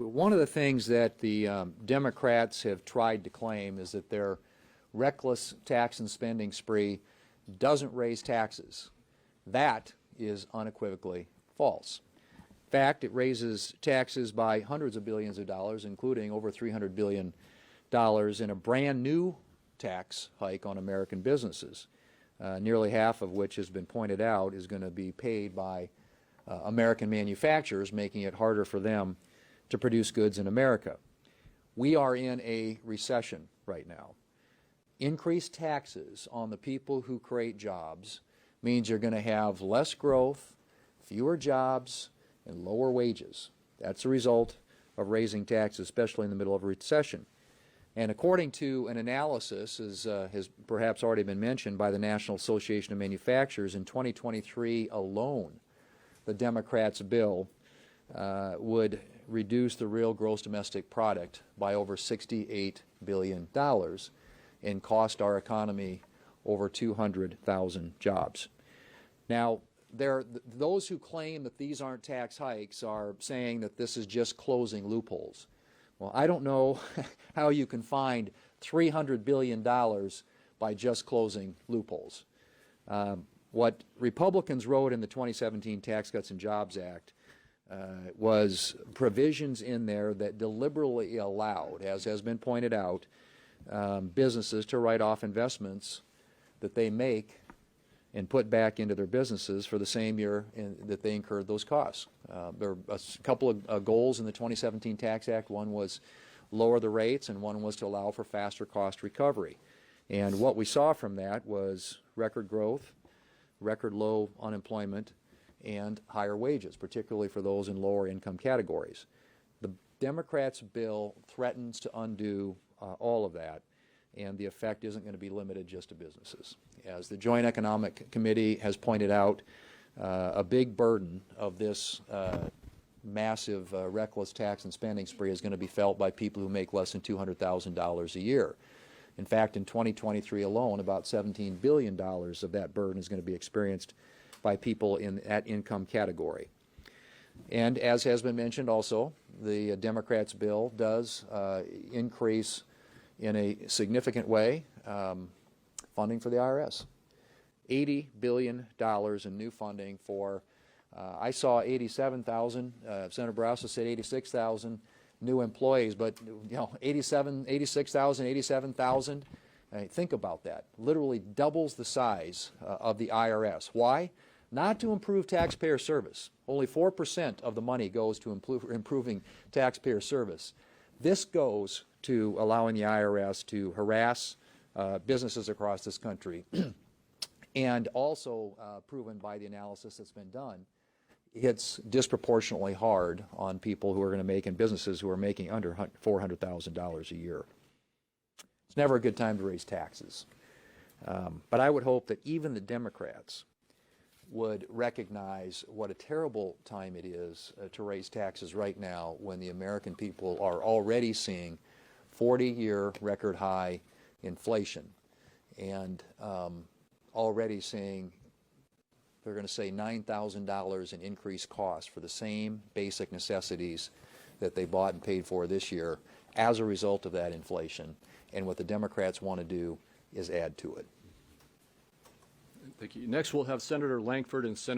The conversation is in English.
One of the things that the Democrats have tried to claim is that their reckless tax and spending spree doesn't raise taxes. That is unequivocally false. In fact, it raises taxes by hundreds of billions of dollars, including over $300 billion in a brand new tax hike on American businesses, nearly half of which has been pointed out is going to be paid by American manufacturers, making it harder for them to produce goods in America. We are in a recession right now. Increased taxes on the people who create jobs means you're going to have less growth, fewer jobs, and lower wages. That's a result of raising taxes, especially in the middle of a recession. And according to an analysis, as has perhaps already been mentioned by the National Association of Manufacturers, in 2023 alone, the Democrats' bill would reduce the real gross domestic product by over $68 billion and cost our economy over 200,000 jobs. Now, those who claim that these aren't tax hikes are saying that this is just closing loopholes. Well, I don't know how you can find $300 billion by just closing loopholes. What Republicans wrote in the 2017 Tax Cuts and Jobs Act was provisions in there that deliberately allowed, as has been pointed out, businesses to write off investments that they make and put back into their businesses for the same year that they incurred those costs. There are a couple of goals in the 2017 Tax Act. One was lower the rates, and one was to allow for faster cost recovery. And what we saw from that was record growth, record low unemployment, and higher wages, particularly for those in lower income categories. The Democrats' bill threatens to undo all of that, and the effect isn't going to be limited just to businesses. As the Joint Economic Committee has pointed out, a big burden of this massive reckless tax and spending spree is going to be felt by people who make less than $200,000 a year. In fact, in 2023 alone, about $17 billion of that burden is going to be experienced by people in that income category. And as has been mentioned also, the Democrats' bill does increase in a significant way funding for the IRS. $80 billion in new funding for, I saw 87,000, Senator Barrasso said 86,000 new employees, but 86,000, 87,000, think about that. Literally doubles the size of the IRS. Why? Not to improve taxpayer service. Only 4% of the money goes to improving taxpayer service. This goes to allowing the IRS to harass businesses across this country. And also proven by the analysis that's been done, it's disproportionately hard on people who are going to make in businesses who are making under $400,000 a year. It's never a good time to raise taxes. But I would hope that even the Democrats would recognize what a terrible time it is to raise taxes right now when the American people are already seeing 40-year record high inflation and already seeing, they're going to say, $9,000 in increased costs for the same basic necessities that they bought and paid for this year as a result of that inflation. And what the Democrats want to do is add to it. Thank you. Next, we'll have Senator Lankford and Senator